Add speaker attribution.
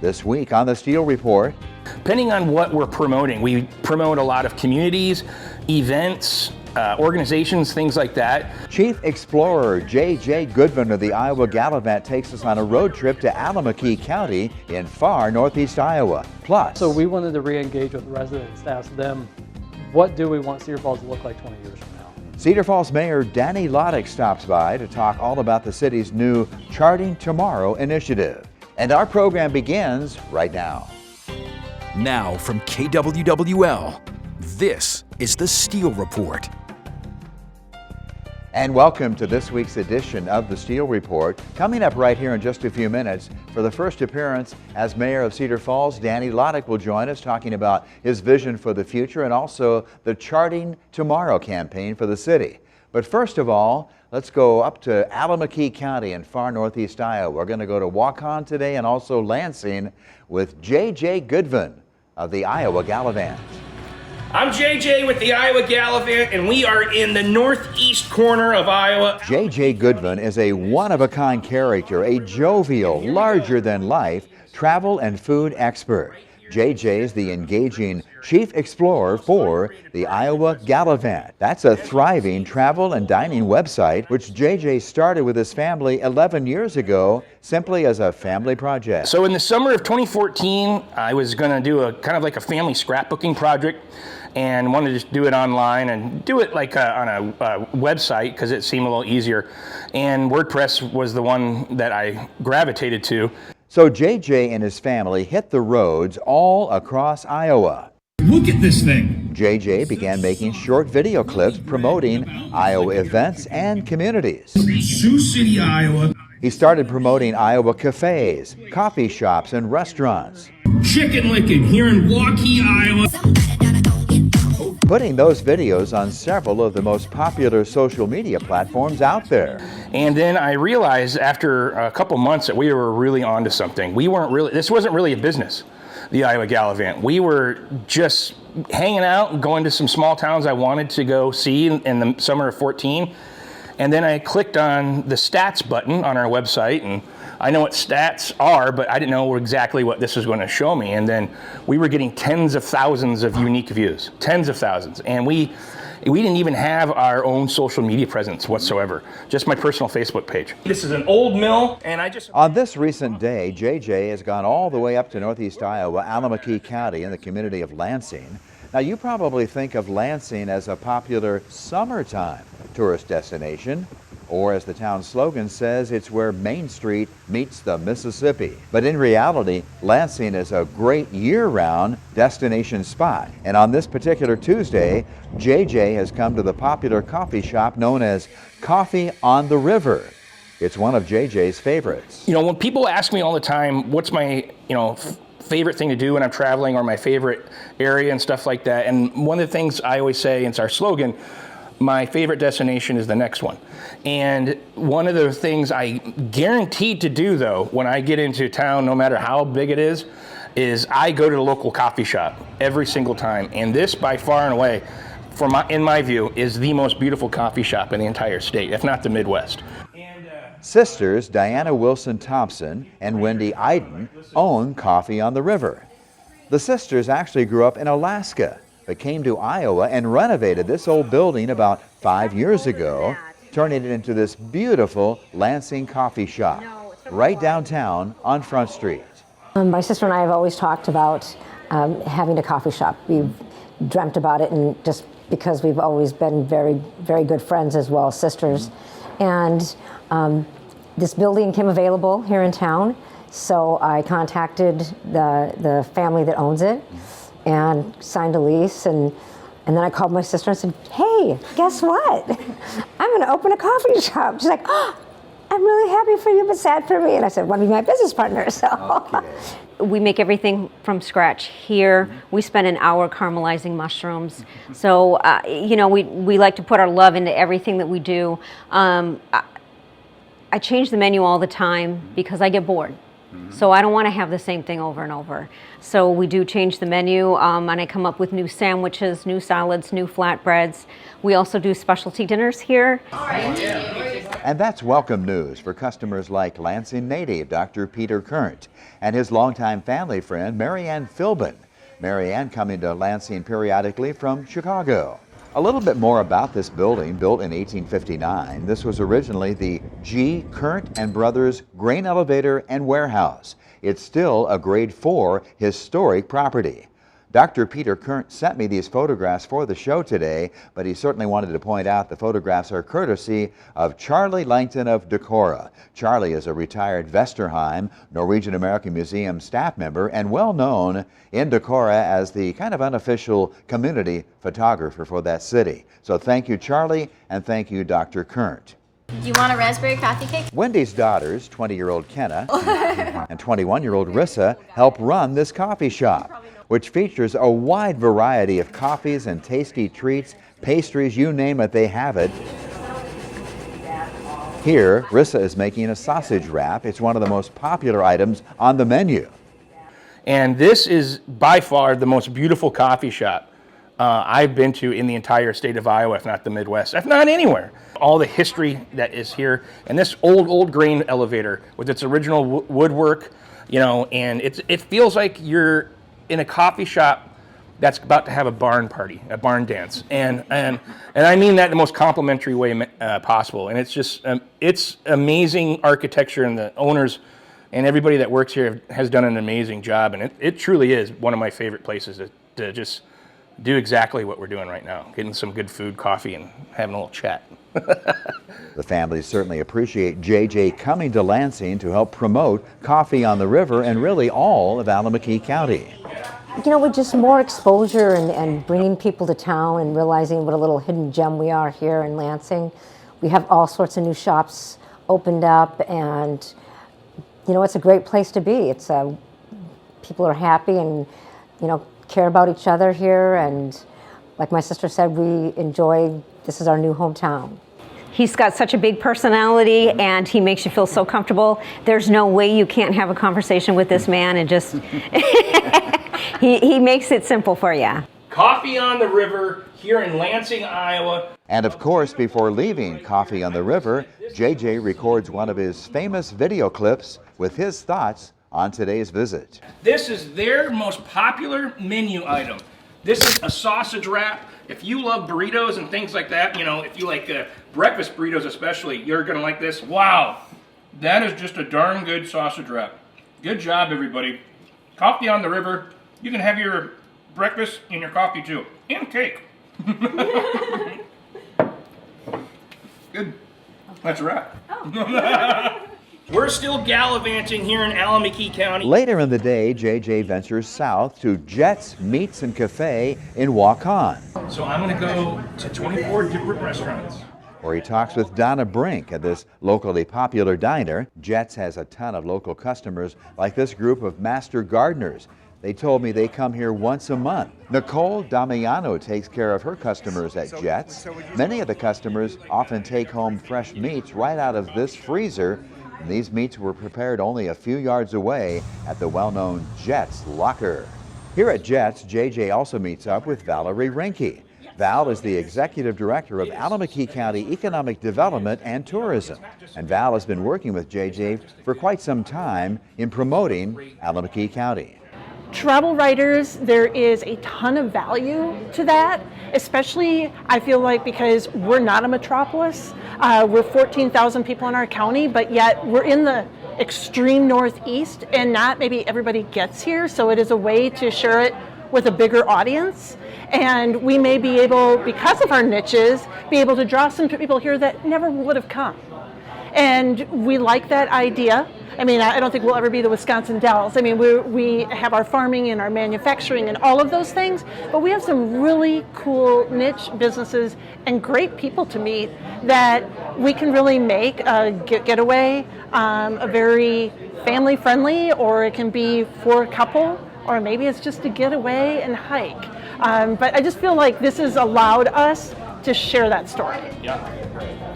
Speaker 1: This week on the Steel Report.
Speaker 2: Depending on what we're promoting, we promote a lot of communities, events, organizations, things like that.
Speaker 1: Chief Explorer JayJay Goodvin of the Iowa Gallivant takes us on a road trip to Alameda County in far northeast Iowa. Plus,
Speaker 3: so we wanted to re-engage with the residents to ask them, what do we want Cedar Falls to look like 20 years from now?
Speaker 1: Cedar Falls Mayor Danny Loddick stops by to talk all about the city's new Charting Tomorrow initiative. And our program begins right now.
Speaker 4: Now from KWWL, this is the Steel Report.
Speaker 1: And welcome to this week's edition of the Steel Report. Coming up right here in just a few minutes, for the first appearance as mayor of Cedar Falls, Danny Loddick will join us talking about his vision for the future and also the Charting Tomorrow campaign for the city. But first of all, let's go up to Alameda County in far northeast Iowa. We're going to go to Waukon today and also Lansing with JayJay Goodvin of the Iowa Gallivant.
Speaker 2: I'm JayJay with the Iowa Gallivant, and we are in the northeast corner of Iowa.
Speaker 1: JayJay Goodvin is a one-of-a-kind character, a jovial, larger-than-life travel and food expert. JayJay is the engaging chief explorer for the Iowa Gallivant. That's a thriving travel and dining website, which JayJay started with his family 11 years ago, simply as a family project.
Speaker 2: So in the summer of 2014, I was going to do a kind of like a family scrapbooking project and wanted to just do it online and do it like on a website because it seemed a little easier. And WordPress was the one that I gravitated to.
Speaker 1: So JayJay and his family hit the roads all across Iowa.
Speaker 5: Look at this thing.
Speaker 1: JayJay began making short video clips promoting Iowa events and communities.
Speaker 5: Sioux City, Iowa.
Speaker 1: He started promoting Iowa cafes, coffee shops, and restaurants.
Speaker 5: Chicken licking here in Waukon, Iowa.
Speaker 1: Putting those videos on several of the most popular social media platforms out there.
Speaker 2: And then I realized after a couple months that we were really onto something. This wasn't really a business, the Iowa Gallivant. We were just hanging out and going to some small towns I wanted to go see in the summer of 14. And then I clicked on the stats button on our website, and I know what stats are, but I didn't know exactly what this was going to show me. And then we were getting tens of thousands of unique views, tens of thousands. And we didn't even have our own social media presence whatsoever, just my personal Facebook page. This is an old mill, and
Speaker 1: On this recent day, JayJay has gone all the way up to northeast Iowa, Alameda County in the community of Lansing. Now, you probably think of Lansing as a popular summertime tourist destination, or as the town slogan says, it's where Main Street meets the Mississippi. But in reality, Lansing is a great year-round destination spot. And on this particular Tuesday, JayJay has come to the popular coffee shop known as Coffee on the River. It's one of JayJay's favorites.
Speaker 2: You know, when people ask me all the time, what's my, favorite thing to do when I'm traveling or my favorite area and stuff like that, and one of the things I always say, and it's our slogan, my favorite destination is the next one. And one of the things I guaranteed to do though, when I get into town, no matter how big it is I go to the local coffee shop every single time. And this by far and away, in my view, is the most beautiful coffee shop in the entire state, if not the Midwest.
Speaker 1: Sisters Diana Wilson Thompson and Wendy Iden own Coffee on the River. The sisters actually grew up in Alaska, but came to Iowa and renovated this old building about 5 years ago, turning it into this beautiful Lansing coffee shop right downtown on Front Street.
Speaker 6: My sister and I have always talked about having a coffee shop. We've dreamt about it, and just because we've always been very, very good friends as well as sisters. And this building came available here in town, so I contacted the family that owns it and signed a lease, and then I called my sister and said, hey, guess what? I'm going to open a coffee shop. She's like, oh, I'm really happy for you, but sad for me. And I said, want to be my business partner? So.
Speaker 1: Okay.
Speaker 7: We make everything from scratch here. We spend an hour caramelizing mushrooms. So, we like to put our love into everything that we do. I change the menu all the time because I get bored. So I don't want to have the same thing over and over. So we do change the menu, and I come up with new sandwiches, new salads, new flatbreads. We also do specialty dinners here.
Speaker 2: All right.
Speaker 1: And that's welcome news for customers like Lansing native Dr. Peter Kurnt and his longtime family friend Marianne Philbin. Marianne coming to Lansing periodically from Chicago. A little bit more about this building, built in 1859. This was originally the G. Kurnt and Brothers Grain Elevator and Warehouse. It's still a Grade 4 historic property. Dr. Peter Kurnt sent me these photographs for the show today, but he certainly wanted to point out the photographs are courtesy of Charlie Langton of Decorah. Charlie is a retired Vesterheim Norwegian American Museum staff member and well known in Decorah as the kind of unofficial community photographer for that city. So thank you, Charlie, and thank you, Dr. Kurnt.
Speaker 8: Do you want a raspberry coffee cake?
Speaker 1: Wendy's daughters, 20-year-old Kenna and 21-year-old Rissa, help run this coffee shop, which features a wide variety of coffees and tasty treats, pastries, you name it, they have it. Here, Rissa is making a sausage wrap. It's one of the most popular items on the menu.
Speaker 2: And this is by far the most beautiful coffee shop I've been to in the entire state of Iowa, if not the Midwest, if not anywhere. All the history that is here, and this old grain elevator with its original woodwork, you know, and it feels like you're in a coffee shop that's about to have a barn party, a barn dance, and I mean that in the most complimentary way possible. And it's just it's amazing architecture, and the owners and everybody that works here has done an amazing job, and it truly is one of my favorite places to just do exactly what we're doing right now, getting some good food, coffee, and having a little chat.
Speaker 1: The families certainly appreciate JayJay coming to Lansing to help promote coffee on the river and really all of Alameda County.
Speaker 6: You know, with just more exposure and bringing people to town and realizing what a little hidden gem we are here in Lansing. We have all sorts of new shops opened up, and you know, it's a great place to be. It's people are happy and, you know, care about each other here, and like my sister said, we enjoy, this is our new hometown.
Speaker 7: He's got such a big personality, and he makes you feel so comfortable. There's no way you can't have a conversation with this man, and just he makes it simple for you.
Speaker 2: Coffee on the River here in Lansing, Iowa.
Speaker 1: And of course, before leaving Coffee on the River, JayJay records one of his famous video clips with his thoughts on today's visit.
Speaker 2: This is their most popular menu item. This is a sausage wrap. If you love burritos and things like that, you know, if you like breakfast burritos especially, you're gonna like this. Wow, that is just a darn good sausage wrap. Good job, everybody. Coffee on the River. You can have your breakfast and your coffee too, and cake. Good. That's a wrap. Oh. We're still gallivanting here in Alameda County.
Speaker 1: Later in the day, JayJay ventures south to Jet's Meats and Cafe in Waukon,
Speaker 2: So I'm gonna go to 24 different restaurants.
Speaker 1: where he talks with Donna Brink at this locally popular diner. Jet's has a ton of local customers, like this group of master gardeners. They told me they come here once a month. Nicole Damiano takes care of her customers at Jet's. Many of the customers often take home fresh meats right out of this freezer. And these meats were prepared only a few yards away at the well-known Jet's Locker. Here at Jet's, JayJay also meets up with Valerie Rinke. Val is the Executive Director of Alameda County Economic Development and Tourism. And Val has been working with JayJay for quite some time in promoting Alameda County.
Speaker 9: Travel writers, there is a ton of value to that, especially I feel like because we're not a metropolis. We're 14,000 people in our county, but yet we're in the extreme northeast, and not maybe everybody gets here, so it is a way to share it with a bigger audience. And we may be able, because of our niches, be able to draw some people here that never would have come. And we like that idea. I mean, I don't think we'll ever be the Wisconsin Dells. I mean, we have our farming and our manufacturing and all of those things, but we have some really cool niche businesses and great people to meet that we can really make a getaway, a very family friendly, or it can be for a couple, or maybe it's just to get away and hike. But I just feel like this has allowed us to share that story.
Speaker 2: Yeah.